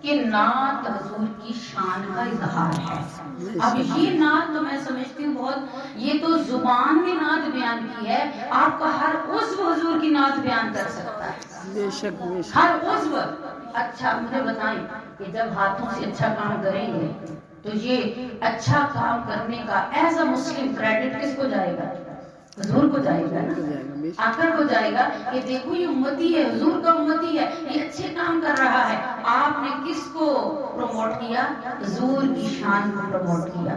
کہ نعت حضور کی شان کا اظہار ہے. اب یہ نعت تو میں سمجھتی ہوں بہت، یہ تو زبان میں نعت بیان کی ہے، آپ کا ہر عضو حضور کی نعت بیان کر سکتا ہے. بے شک بے شک. ہر عضو. اچھا مجھے بتائیں کہ جب ہاتھوں سے اچھا کام کریں گے تو یہ اچھا کام کرنے کا ایز اے مسلم کریڈٹ کس کو جائے گا؟ حضور کو جائے گا نا، آقا کو جائے گا کہ دیکھو یہ امتی ہے، حضور کا امتی ہے، یہ اچھے کام کر رہا ہے. آپ نے کس کو پروموٹ کیا؟ حضور کی شان کو پروموٹ کیا.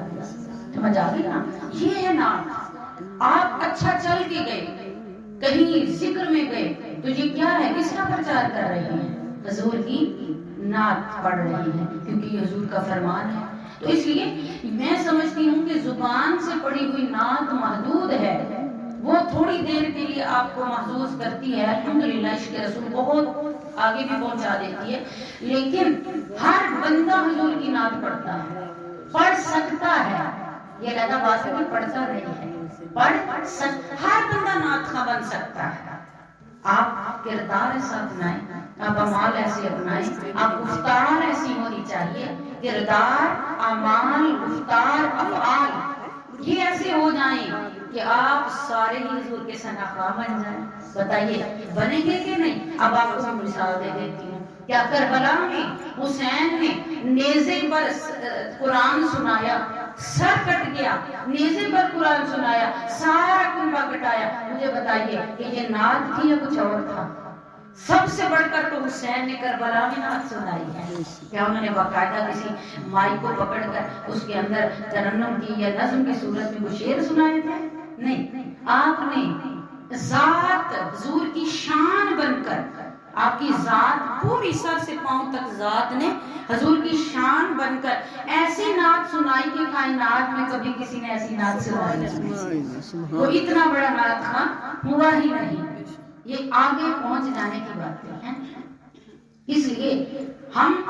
سمجھ آ گئی نا؟ یہ ہے نعت. آپ اچھا چل کے گئے، کہیں ذکر میں گئے تو یہ کیا ہے؟ کس کا پرچار کر رہے ہیں؟ حضور کی نعت پڑھ رہی ہیں، کیونکہ یہ حضور کا فرمان ہے. تو اس لیے میں سمجھتی ہوں کہ زبان سے پڑھی ہوئی نعت محدود ہے، وہ تھوڑی دیر کے لیے آپ کو محسوس کرتی ہے. الحمدللہ عشق رسول بہت آگے بھی پہنچا دیتی ہے، لیکن ہر بندہ حضور کی نعت پڑھتا ہے، پڑھ سکتا ہے. یہ لگا بات ہے کہ پڑھتا نہیں ہے، ہر بندہ نعت خواں بن سکتا ہے. آپ کردار ایسا اپنائیں، آپ اعمال ایسے اپنائیں، آپ گفتار ایسی ہونی چاہیے، کردار، اعمال، گفتار، افعال یہ ایسے ہو جائیں کہ آپ سارے ہی حضور کے ثناخواں بن جائیں. بتائیے بنیں گے کہ نہیں؟ اب آپ کو مثال دے دیتی ہوں. کیا کربلا میں حسین نے نیزے پر قرآن سنایا، سر کٹ گیا، نیزے پر قرآن سنایا، سارا کنبہ کٹایا. مجھے بتائیے کہ یہ نعت تھی یا کچھ اور تھا؟ سب سے بڑھ کر تو حسین نے کربلا میں نعت سنائی ہے. کیا انہوں نے باقاعدہ کسی مائک کو پکڑ کر اس کے اندر ترنم کی یا نظم کی صورت میں کوئی شعر سنائے تھے؟ نہیں. آپ نے ذات حضور کی شان بن کر، آپ کی ذات پوری سر سے پاؤں تک ذات نے حضور کی شان بن کر ایسی نعت سنائی کہ کائنات میں کبھی کسی نے ایسی نعت سنائی نہیں. وہ اتنا بڑا نعت خواں ہوا ہی نہیں. یہ آگے پہنچ جانے کی باتیں ہیں. اس لیے ہم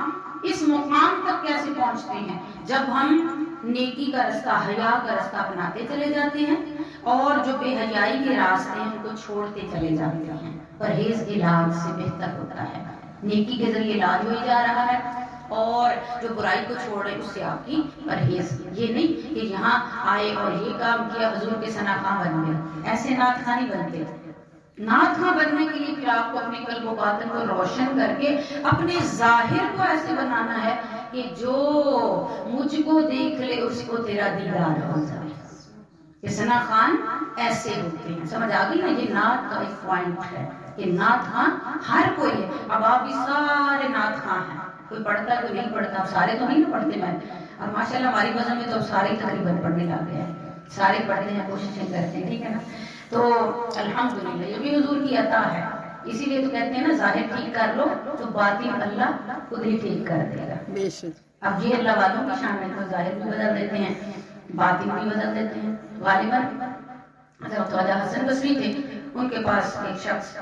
اس مقام تک کیسے پہنچتے ہیں؟ جب ہم نیکی کا رستہ، حیا کا رستہ اپناتے چلے جاتے ہیں اور جو بے حیائی کے راستے ہیں ان کو چھوڑتے چلے جاتے ہیں. پرہیز علاج سے بہتر ہوتا ہے. نیکی کے ذریعے علاج ہو جا رہا ہے اور جو برائی کو چھوڑ رہے اس سے آپ کی پرہیز. یہ نہیں کہ یہاں آئے اور یہ کام کیا حضور کے ثناخواں بن گئے. ایسے نعت خواں نہیں بنتے. نعت خواں بننے کے لیے پھر آپ کو اپنے قلب و باطن کو روشن کر کے اپنے ظاہر کو ایسے بنانا ہے کہ جو مجھ کو دیکھ لے اس کو تیرا دیدار ہو جائے. یہ ثناخواں ایسے ہوتے ہیں. سمجھ آ گئی نا؟ یہ نعت کا ایک پوائنٹ ہے کہ نعت خواں ہر کوئی ہے. اب آپ بھی سارے نعت خواں ہیں، کوئی پڑھتا ہے کوئی نہیں پڑھتا. اب سارے تو نہیں پڑھتے. میں اور ماشاءاللہ ہماری مذہب میں تو اب سارے تقریباً پڑھنے لگ گئے ہیں، سارے پڑھتے ہیں، کوششیں کرتے ہیں. ٹھیک ہے نا؟ تو الحمدللہ یہ بھی حضور کی عطا ہے. اسی لیے تو کہتے ہیں نا ظاہر ٹھیک کر لو تو باطن اللہ خود ہی ٹھیک کر دے گا. اب یہ اللہ والوں کی شان ہے تو ظاہر بھی بدل دیتے ہیں، باطن بھی بدل دیتے ہیں. غالباً حضرت خواجہ حسن بصری تھے، ان کے پاس ایک شخص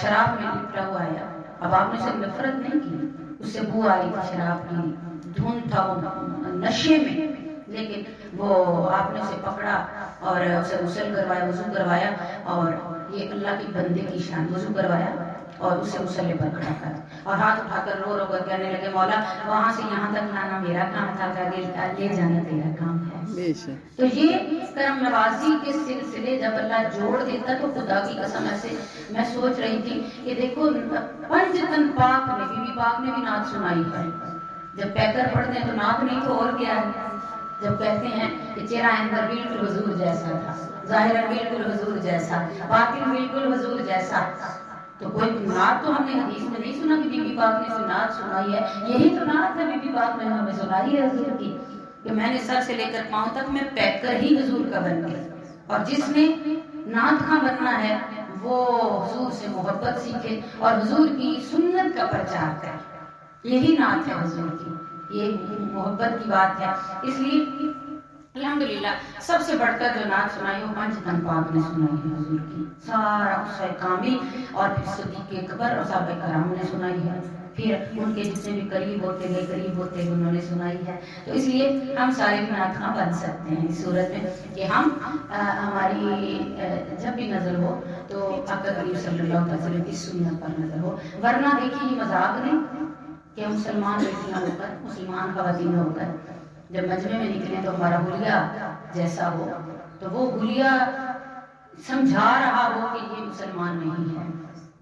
شراب میں لپٹا ہوا آیا. اب آپ نے اسے نفرت نہیں کی، اس سے بو آ رہی تھی شراب کی، دھن تھا وہ نشے میں، لیکن وہ آپ نے اسے پکڑا اور اسے غسل کروایا، وضو کروایا اور یہ اللہ کے بندے کی شان، وضو کروایا اور اسے مسلح پر کھڑا کر اور ہاتھ اٹھا کر رو رو کر کہنے لگے مولا وہاں سے یہاں تک لانا میرا کام تھا، لے جانا تیرا کام ہے. تو یہ کرم نوازی کے سلسلے جب اللہ جوڑ دیتا تو خدا کی قسم ایسے میں سوچ رہی تھی کہ دیکھو پنجتن پاک نے، بی بی پاک نے بھی نعت سنائی ہے. جب پیکر پڑھتے ہیں تو نعت نہیں تو اور کیا ہے. جب کہتے ہیں کہ چہرہ اندر بالکل حضور جیسا تھا، ظاہر بالکل حضور جیسا، باطن بالکل حضور جیسا، تو کوئی نعت تو ہم نے حدیث میں نہیں سنا کہ بی بی پاک نے نعت سنائی ہے. یہی تو نعت ہے بی بی پاک نے ہمیں سنائی ہے حضور کی کہ میں نے سر سے لے کر پاؤں تک میں پیکر ہی حضور کا بن گیا. اور جس نے نعت خواں بننا ہے وہ حضور سے محبت سیکھے اور حضور کی سنت کا پرچار کرے. یہی نعت ہے حضور کی، یہ محبت کی بات ہے. اس لیے الحمدللہ سب سے بڑھ کر جو نعت سنائی وہ پنجتن پاک نے سنائی ہے حضور کی. سارا قصہ کامل اور پھر صدیق اکبر اور صحابہ کرام نے سنائی ہے، پھر ان کے جتنے بھی قریب ہوتے گئے انہوں نے سنائی ہے. تو اس لیے ہم سارے بھی نعت خواں بن سکتے ہیں اس صورت میں کہ ہم ہماری جب بھی نظر ہو تو آقا کریم صلی اللہ علیہ وسلم کی سنت پر نظر ہو. ورنہ دیکھیے یہ مذاق نہیں، کہ مسلمان بیٹیاں ہو کر، مسلمان خواتین ہو کر جب مجمع میں نکلیں تو ہمارا حلیہ جیسا ہو، تو وہ حلیہ سمجھا رہا ہو کہ یہ مسلمان نہیں ہے.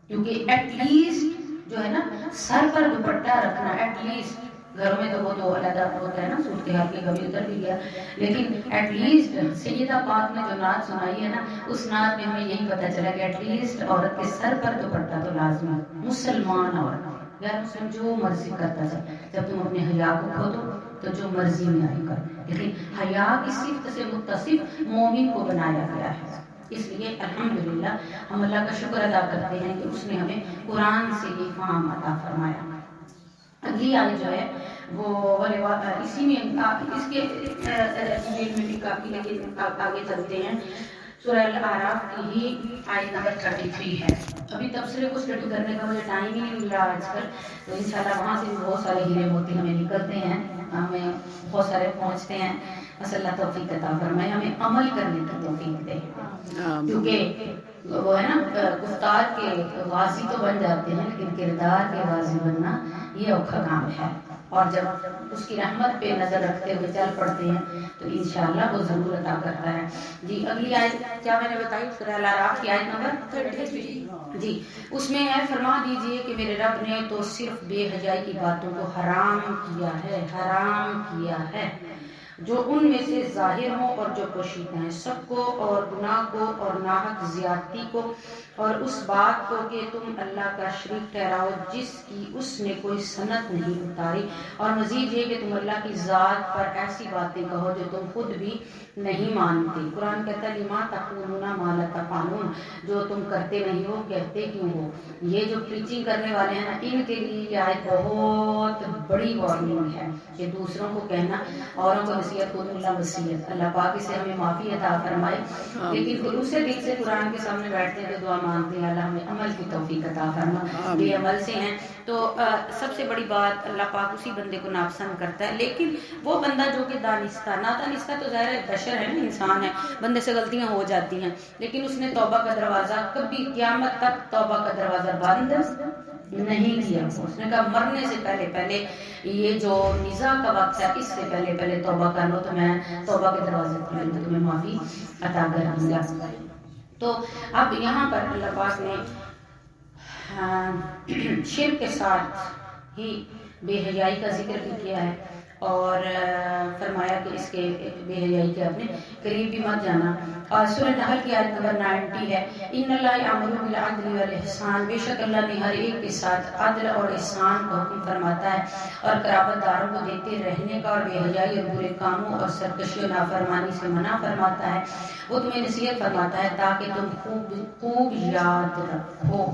کیونکہ ایٹ لیسٹ جو ہے نا سر پر دوپٹہ رکھنا، ایٹ لیسٹ گھروں میں تو وہ تو علیحدہ ہوتا ہے نا، صورتحال کے کبھی ادھر بھی گیا، لیکن ایٹ لیسٹ سیدہ پاک نے جو نعت سنائی ہے نا، اس نعت میں ہمیں یہی پتہ چلا کہ ایٹ لیسٹ عورت کے سر پر دوپٹہ تو لازمی ہے. مسلمان عورت غیر مسلم جو مرضی کرتا جائے، جب تم اپنے حیا کو کھو دو تو جو مرضی میں آئی کر، لیکن حیا کی صفت سے متصف مومن کو بنایا گیا ہے. اس لیے الحمدللہ ہم اللہ کا شکر ادا کرتے ہیں کہ اس نے ہمیں قرآن سے یہ فہم عطا فرمایا. اگلی آیت جو ہے وہ اسی میں اس کے ڈیل میں بھی کافی، لیکن آگے چلتے ہیں. سورہ الاعراف کی ہی آیت نمبر 33 ہے. ابھی تبصرے کو اسٹڈی کرنے کا مجھے ٹائم ہی نہیں مل رہا آج کل، تو انشاءاللہ وہاں سے بھی بہت سارے ہیرے موتی ہمیں نکلتے ہیں، ہمیں بہت سارے پہنچتے ہیں. بس اللہ توفیق عطا فرمائے، ہمیں عمل کرنے کی توفیق دے. کیونکہ وہ ہے نا گفتار کے غازی تو بن جاتے ہیں، لیکن کردار کے غازی بننا یہ اوکھا کام ہے. اور جب اس کی رحمت پہ نظر رکھتے ہوئے چل پڑتے ہیں تو انشاءاللہ وہ ضرور عطا کرتا ہے. جی اگلی آیت کیا میں نے بتائی؟ سورہ الاعراف کی آیت نمبر 33. جی اس میں ہے فرما دیجئے کہ میرے رب نے تو صرف بے حیائی کی باتوں کو حرام کیا ہے، حرام کیا ہے، جو ان میں سے ظاہر ہوں اور جو پوشیدہ ہیں، سب کو اور گناہ کو اور ناحق زیادتی کو اور اس بات کو کہ تم اللہ کا شریک ٹھہراؤ جس کی اس نے کوئی سند نہیں اتاری، اور مزید یہ کہ تم اللہ کی ذات پر ایسی باتیں کہو جو تم خود بھی نہیں مانتے. قرآن کہتا ہے لما تقولون ما لا تفعلون، جو تم کرتے نہیں ہو کہتے کیوں ہو. یہ جو پریچنگ کرنے والے ہیں نا، ان کے لیے یہ آیت بہت بڑی وارننگ ہے کہ دوسروں کو کہنا، اوروں کو نصیحت کو اللہ وصیت. اللہ پاک اسے ہمیں معافی عطا فرمائے. لیکن دوسرے دل سے قرآن کے سامنے بیٹھتے ہیں تو دعا مانگتے ہیں اللہ ہمیں عمل کی توفیق عطا فرما. بے عمل سے ہیں تو سب سے بڑی بات اللہ پاک اسی بندے کو ناپسند کرتا ہے. لیکن وہ بندہ جو کہ دانستہ، نادانستہ تو ظاہر ہے بشر ہے نا، انسان ہے، بندے سے غلطیاں ہو جاتی ہیں، لیکن اس نے توبہ کا دروازہ کبھی قیامت تک توبہ کا دروازہ بند نہیں کیا. اس نے کہا مرنے سے پہلے یہ جو نزاع کا وقت ہے اس سے پہلے توبہ کر لو تو میں توبہ کے دروازے کھولیں گے، تمہیں معافی عطا کر دوں گا. تو اب یہاں پر اللہ پاک نے شرک کے ساتھ ہی بے حیائی کا ذکر بھی کیا ہے، اور فرمایا کہ اس کے بے حیائی کے اپنے قریب بھی مت جانا. اور سورہ نحل کی آیت نمبر 90 ہے ان اللہ یامر بالعدل والاحسان، بے شک اللہ نے ہر ایک کے ساتھ عدل اور احسان کو حکم فرماتا ہے، اور قرابت داروں کو دیتے رہنے کا، اور بے حیائی اور برے کاموں اور سرکشی و نافرمانی سے منع فرماتا ہے. وہ تمہیں نصیحت فرماتا ہے تاکہ تم خوب یاد رکھو.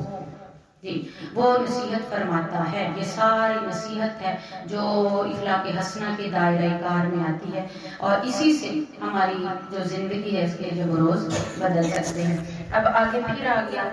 جی وہ نصیحت فرماتا ہے، یہ ساری نصیحت ہے جو اخلاق حسنہ کے دائرہ کار میں آتی ہے، اور اسی سے ہماری جو زندگی ہے اس کے جو روز بدل سکتے ہیں. اب آگے پھر آ گیا